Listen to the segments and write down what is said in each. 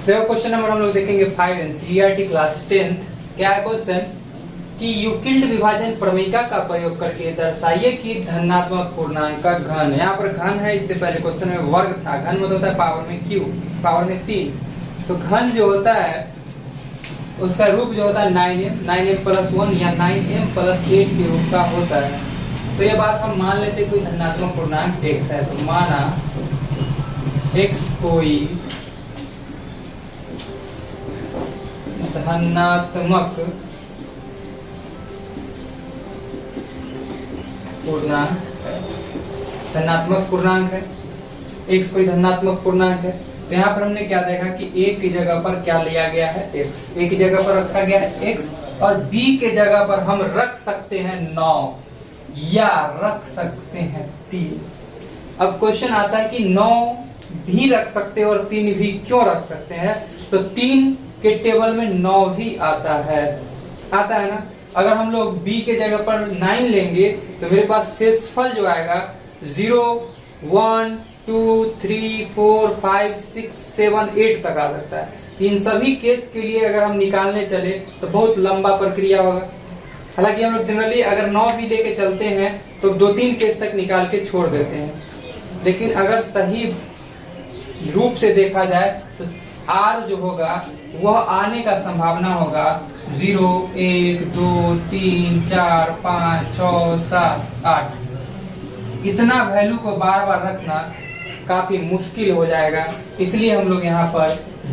देखो question number हम लोग देखेंगे 5 एनसीईआरटी क्लास 10। क्या है क्वेश्चन कि यूक्लिड विभाजन प्रमेयिका का प्रयोग करके दर्शाइए कि धनात्मक पूर्णांक का घन। यहाँ पर घन है, इससे पहले क्वेश्चन में वर्ग था। घन मतलब होता है पावर में क्यू, पावर में 3। तो घन जो होता है उसका रूप जो होता है 9m प्लस 1 या 9m प्लस 8 के रूप का होता है। तो ये बात हम मान लेते कोई धनात्मक पूर्णांक x है, तो माना x कोई धनात्मक पूर्णांक है, धनात्मक पूर्णांक है। x कोई धनात्मक पूर्णांक है। तो यहाँ पर हमने क्या देखा कि a की जगह पर क्या लिया गया है x, a की जगह पर रखा गया है x, और b के जगह पर हम रख सकते हैं 9 या रख सकते हैं 3। अब क्वेश्चन आता है कि 9 भी रख सकते हैं और 3 भी क्यों रख सकते हैं। तो 3 के टेबल में 9 भी आता है ना। अगर हम लोग b के जगह पर 9 लेंगे तो मेरे पास शेषफल जो आएगा 0 1 2 3 4 5 6 7 8 तक आ सकता है। इन सभी केस के लिए अगर हम निकालने चले तो बहुत लंबा प्रक्रिया होगा। हालांकि हम लोग जनरली अगर 9 भी लेके चलते हैं तो 2-3 केस तक निकाल के छोड़ देते हैं। लेकिन अगर सही रूप से देखा जाए तो r जो होगा वह आने का संभावना होगा 0 1 2 3 4 5 6 7 8। इतना वैल्यू को बार बार रखना काफी मुश्किल हो जाएगा। इसलिए हम लोग यहाँ पर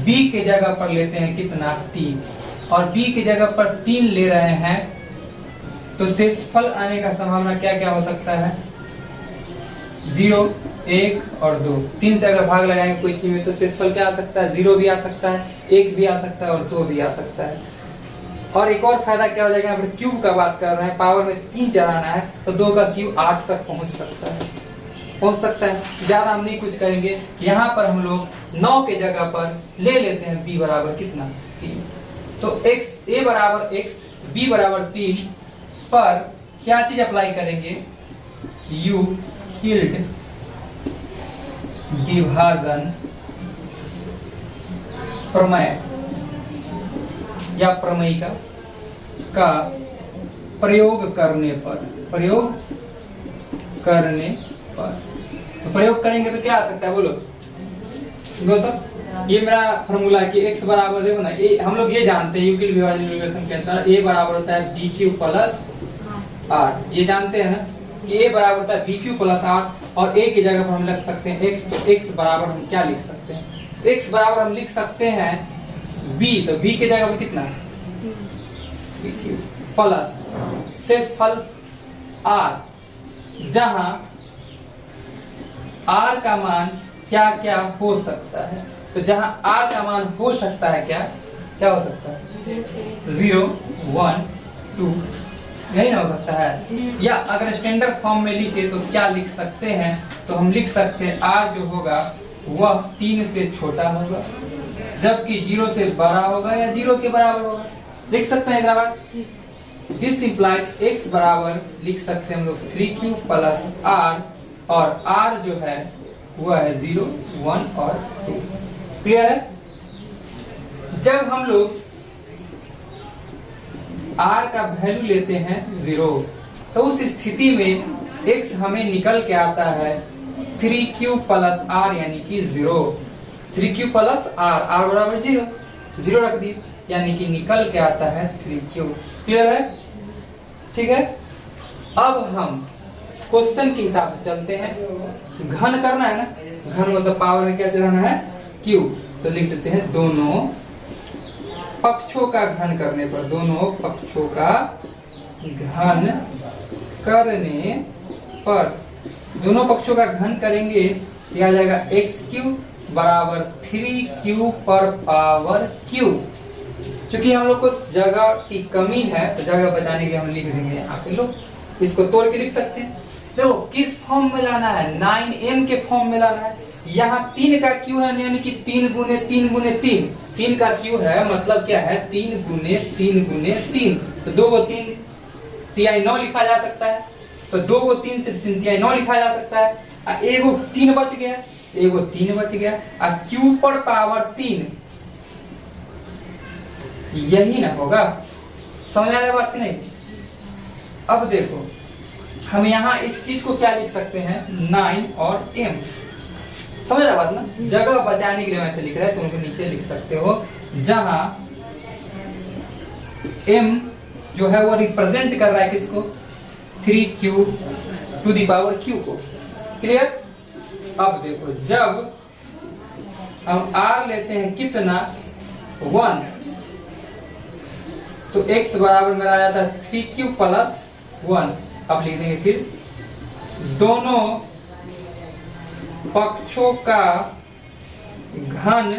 b के जगह पर लेते हैं कितना 3, और b की जगह पर 3 ले रहे हैं तो शेषफल आने का संभावना क्या क्या हो सकता है 0 1 और 2। 3 से अगर भाग लगाएंगे कोई चीज में तो शेषफल क्या आ सकता है 0 भी आ सकता है, 1 भी आ सकता है और 2 भी आ सकता है। और एक और फायदा क्या हो जाएगा, यहाँ पर क्यूब का बात कर रहे हैं, पावर में 3 चढ़ाना है तो 2 का क्यूब 8 तक पहुंच सकता है। ज्यादा हम नहीं कुछ करेंगे। यहाँ पर हम लोग 9 के जगह पर ले लेते हैं b बराबर कितना 3। तो a बराबर x b बराबर 3 पर क्या चीज अप्लाई करेंगे, यूक्लिड विभाजन प्रमेय या प्रमेयिका का प्रयोग करने पर तो प्रयोग करेंगे तो क्या आ सकता है बोलो। तो ये मेरा फॉर्मूला है कि x बराबर देखो ना, हम लोग ये जानते हैं यूक्लिड विभाजन के अनुसार a बराबर होता है bq प्लस r। ये जानते हैं ना कि a बराबर होता है bq प्लस r, और a की जगह पर हम लिख सकते हैं x। तो x बराबर हम क्या लिख सकते हैं, x बराबर हम लिख सकते हैं b, तो b की जगह पर कितना bq प्लस शेषफल r, जहां r का मान क्या क्या हो सकता है। तो जहां r का मान हो सकता है क्या हो सकता है 0 1 2, यही ना हो सकता है। या अगर स्टैंडर्ड फॉर्म में लिखे तो क्या लिख सकते हैं, तो हम लिख सकते हैं r जो होगा वह 3 से छोटा होगा, जबकि 0 से बड़ा होगा या 0 के बराबर होगा। लिख सकते हैं इधर दिस इंप्लाइज x बराबर लिख सकते हैं हम लोग 3q प्लस r, और r जो है वह है 0 1 और 2। क्लियर है। जब हम लोग r का वैल्यू लेते हैं 0 तो उस स्थिति में x हमें निकल के आता है 3q प्लस r यानी कि 0। 3q प्लस r बराबर 0 रख दी, यानी कि निकल के आता है 3q। क्लियर है, ठीक है। अब हम क्वेश्चन के हिसाब से चलते हैं। घन करना है ना, घन मतलब पावर में क्या चढ़ाना है q, तो लिख देते हैं दोनों पक्षों का घन करने पर, दोनों पक्षों का घन करने पर, दोनों पक्षों का घन करेंगे क्या आ जाएगा x³ बराबर 3q पर पावर q। चूंकि हम लोग को जगह की कमी है तो जगह बचाने के लिए हम लिख देंगे यहाँ पे, लोग इसको तोड़ के लिख सकते हैं। देखो किस फॉर्म में लाना है, 9m के फॉर्म में लाना है। यहाँ 3 का q है यानी कि 3 गुने 3 गुने 3, 3 का q है मतलब क्या है 3 गुने 3 गुने 3, तो 2 को 3 तिहाई 9 लिखा जा सकता है। तो 2 को 3 से 3 तिहाई 9 लिखा जा सकता है। एगो 3 बच गया, एगो 3 बच गया। q पर पावर 3 यही ना होगा। समझ आ रहा है बात नहीं? अब देखो हम यहाँ इस चीज को क्या लिख सकते हैं, 9 और m। समझ रहा बात ना? जगह बचाने के लिए मैं ऐसे लिख रहा है, तुम लोग नीचे लिख सकते हो, जहां m जो है वो रिप्रेजेंट कर रहा है किसको, 3q to the power q को। क्लियर? अब देखो जब हम r लेते हैं कितना, 1, तो x बराबर मेरा आ जाता है 3q प्लस 1। अब लिख देंगे फिर दोनों पक्षों का घन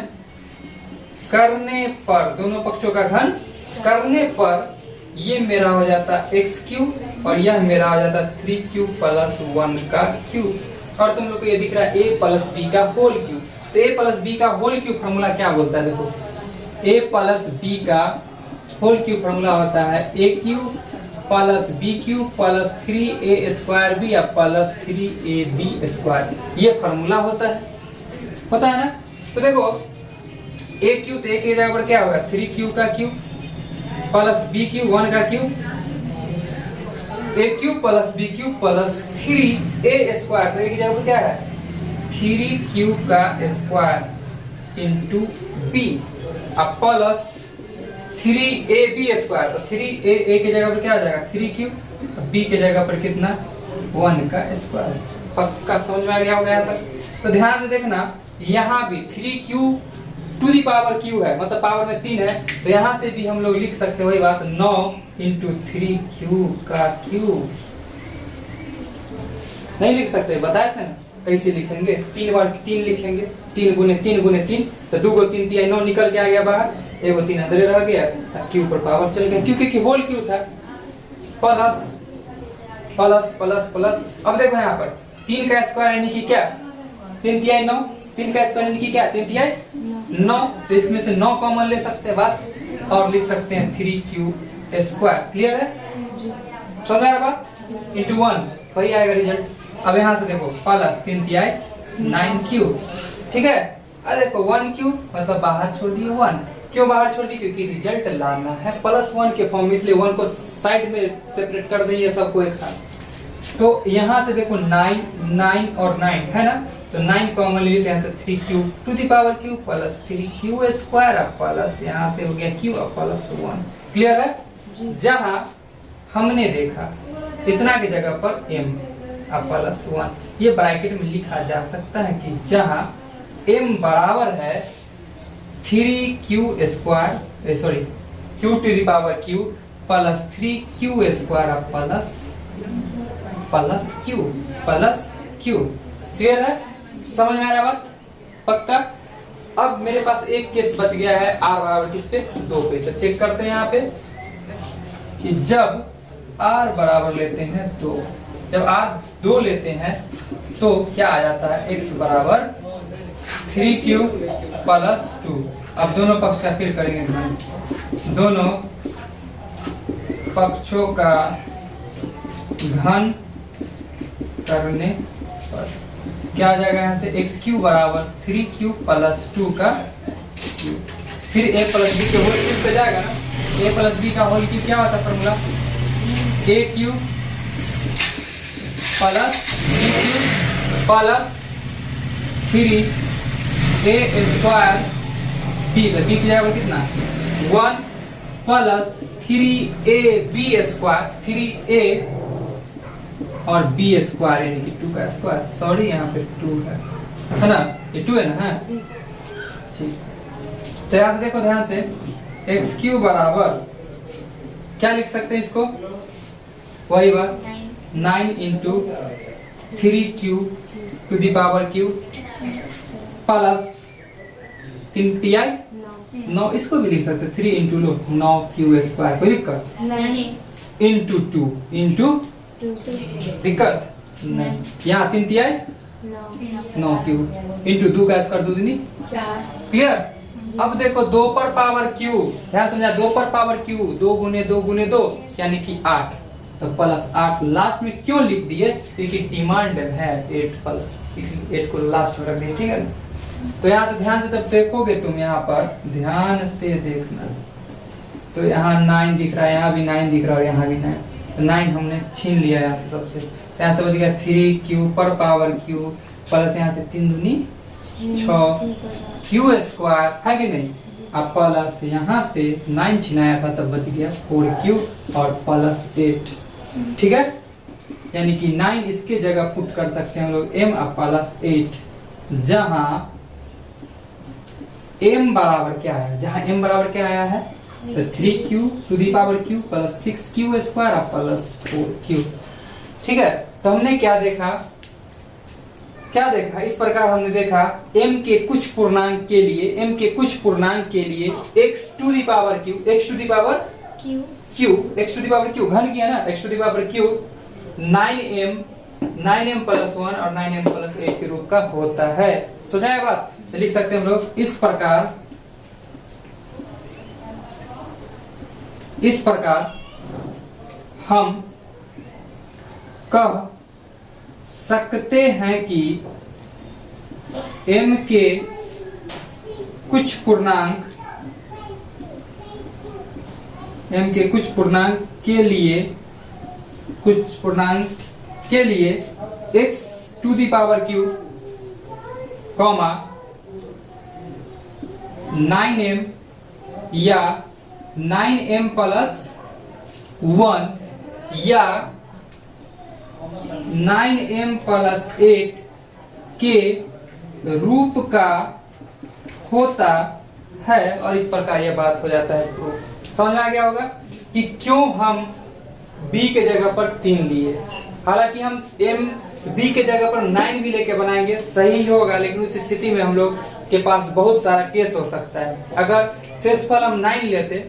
करने पर, दोनों पक्षों का घन करने पर ये मेरा हो जाता x³ और यह मेरा हो जाता 3q प्लस 1 का क्यूब। और तुम लोग को ये दिख रहा है a प्लस b का होल क्यूब। तो a प्लस b का होल क्यूब फॉर्मूला क्या बोलता है, देखो a प्लस b का होल क्यूब फॉर्मूला होता है a³ plus b³ plus 3a² या प्लस 3ab²। ये फॉर्मूला होता है ना? तो देखो a³ तो a की जगह पर क्या होगा, 3q का क्यूब प्लस b³ 1 का cube, a³ plus b³ plus 3a²। तो a की जगह पर क्या है, 3q का स्क्वायर इंटू b अब प्लस 3ab²। तो 3a की जगह पर क्या आ जाएगा, 3q, b की जगह पर कितना, 1 का स्क्वायर। पक्का समझ में आ गया होगा यहाँ तक? तो ध्यान से देखना, यहाँ भी 3q to the power q है, मतलब पावर में 3 है, तो यहाँ से भी हम लोग लिख सकते हैं वही बात, 9 इंटू 3q का क्यूब। नहीं लिख सकते, बताए थे ना कैसे लिखेंगे, 3 बार 3 लिखेंगे, 3 गुने 3 गुने 3, तो 2 को 3 3 9 निकल के आ गया बाहर, 1 को 3 अंदर रह गया, क्यू पर पावर चल गया, क्योंकि होल क्यू था, प्लस प्लस प्लस प्लस। अब देखो यहाँ पर 3 का स्क्वायर यानी कि क्या, 3 तिहाई 9, 3 का स्क्वायर यानी कि क्या, 3 तिहाई 9। तो इसमें से 9 कॉमन ले सकते हैं बात, और लिख सकते हैं 3q²। क्लियर है? समझ आ रहा बात? इंटू 1 वही आएगा रिजल्ट। अब यहाँ से देखो प्लस 3 तिहाई 9q, ठीक है? अब देखो 1q मतलब बाहर छोड़ दिए 1, क्यों बाहर छोड़ दी, क्योंकि रिजल्ट लाना है प्लस 1 के फॉर्म में, इसलिए 1 को साइड में सेपरेट कर देंगे सबको एक साथ। तो यहाँ से देखो 9 9 और 9 है ना, तो 9 कॉमन ले लेते हैं, 3q to the power q plus 3q² plus यहाँ से हो गया q प्लस 1। क्लियर है? जहां हमने देखा इतना की जगह पर m प्लस 1, ये ब्रैकेट में लिखा जा सकता है कि जहां m बराबर है 3q² sorry q to the power q plus 3q² plus q। Clear है? समझ में आ रहा बात? पक्का? अब मेरे पास एक केस बच गया है r बराबर किस पे, 2 पे। तो चेक करते हैं यहाँ पे कि जब r बराबर लेते हैं 2, जब r 2 लेते हैं तो क्या आ जाता है, x बराबर 3q प्लस 2। अब दोनों पक्ष का फिर करेंगे, दोनों पक्षों का घन करने पर क्या आ जाएगा, यहाँ से x³ बराबर 3q प्लस 2 का क्यूब। फिर a प्लस b के होल क्यूब पे जाएगा ना, a प्लस b का होल क्यूब क्या होता है formula, a³ plus b³ plus 3a² b की जगह पर कितना, 1 प्लस 3ab², 3a और b² यानी कि 2 का स्क्वायर। सॉरी यहाँ पे 2 है ना, ये 2 है ना, है ठीक। तो यहाँ से देखो ध्यान से, x³ बराबर क्या लिख सकते हैं इसको, वही बात 9 into 3q to the power q plus 3 तिहाई 9, इसको भी लिख सकते 3 इंटू 9q², कोई दिक्कत नहीं, इंटू 2 इंटू दिक्कत नहीं, यहाँ 3 तिहाई 9q इंटू 2 का स्क्वायर 2 दूनी 4। क्लियर? अब देखो 2 पर पावर q, ध्यान समझा, 2 पर पावर q, 2 गुने 2 गुने 2 यानी कि 8, तो प्लस 8 लास्ट में क्यों लिख दिए, क्योंकि डिमांड है 8 प्लस, इसलिए 8 को लास्ट में रख दिए। ठीक है? तो यहाँ से ध्यान से तब देखोगे तुम, यहाँ पर ध्यान से देखना, तो यहाँ 9 दिख रहा है, यहाँ भी 9 दिख रहा है और यहाँ भी 9, तो 9 हमने छीन लिया यहाँ से सबसे। तो यहाँ से बच गया 3q पर पावर q प्लस यहाँ से 3 दूनी 6 q स्क्वायर है कि नहीं। अब प्लस यहाँ से 9 छिनाया था तब बच गया 4q और प्लस 8, ठीक है। यानी कि 9 इसके जगह पुट कर सकते हैं हम लोग m और प्लस 8, जहां m बराबर क्या है, जहां m बराबर क्या आया है, तो 3q to the power q plus 6q square और प्लस 4q, ठीक है। तो हमने क्या देखा इस प्रकार हमने देखा m के कुछ पूर्णांक के लिए x to the power q, x to the power q घन किया ना, x to the power q 9m plus 1 और 9m प्लस 8 के रूप का होता है। समझा ये बात। तो लिख सकते हैं हम लोग इस प्रकार हम कह सकते हैं कि m के कुछ पूर्णांक के लिए x to the power q, 9m या 9m प्लस 1 या 9m प्लस 8 के रूप का होता है। और इस प्रकार यह बात हो जाता है प्रूफ। समझ में आ गया होगा कि क्यों हम b के जगह पर 3 लिए। हालांकि हम m b के जगह पर 9 भी लेके बनाएंगे सही होगा, लेकिन उस स्थिति में हम लोग के पास बहुत सारा केस हो सकता है। अगर शेषफल हम 9 लेते,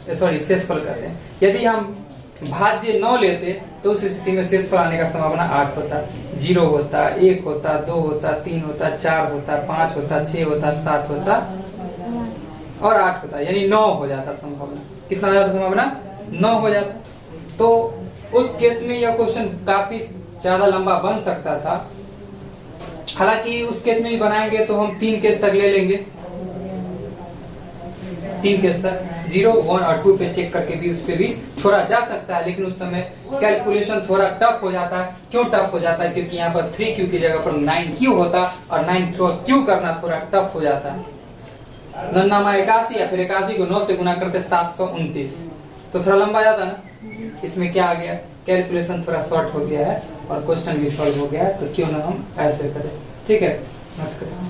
शेषफल कहते हैं, यदि हम भाज्य 9 लेते तो उस स्थिति में शेषफल आने का संभावना 8 होता, 0 होता, 1 होता, 2 होता, 3 होता, 4 होता, 5 होता, 6 होता, 7 होता और 8 होता, यानी 9 हो जाता संभावना। कितना हो जाता संभावना? 9 हो जाता। तो उस केस में यह क्वेश्चन काफी ज्यादा लंबा बन सकता था। हालांकि उस केस में भी बनाएंगे तो हम 3 केस तक ले लेंगे, 3 केस तक 0, 1 और 2 पे चेक करके भी उस पे भी छोड़ा जा सकता है। लेकिन उस समय कैलकुलेशन थोड़ा टफ हो जाता है। क्यों टफ हो जाता है? क्योंकि यहाँ पर 3q की जगह पर 9q होता और 9q करना थोड़ा टफ हो जाता है। 81 या फिर 81 को 9 से गुना करते 729, तो थोड़ा लंबा जाता ना। इसमें क्या आ गया, कैलकुलेशन थोड़ा शॉर्ट हो गया है और क्वेश्चन भी सॉल्व हो गया है। तो क्यों ना हम ऐसे करें, ठीक है, नोट करें।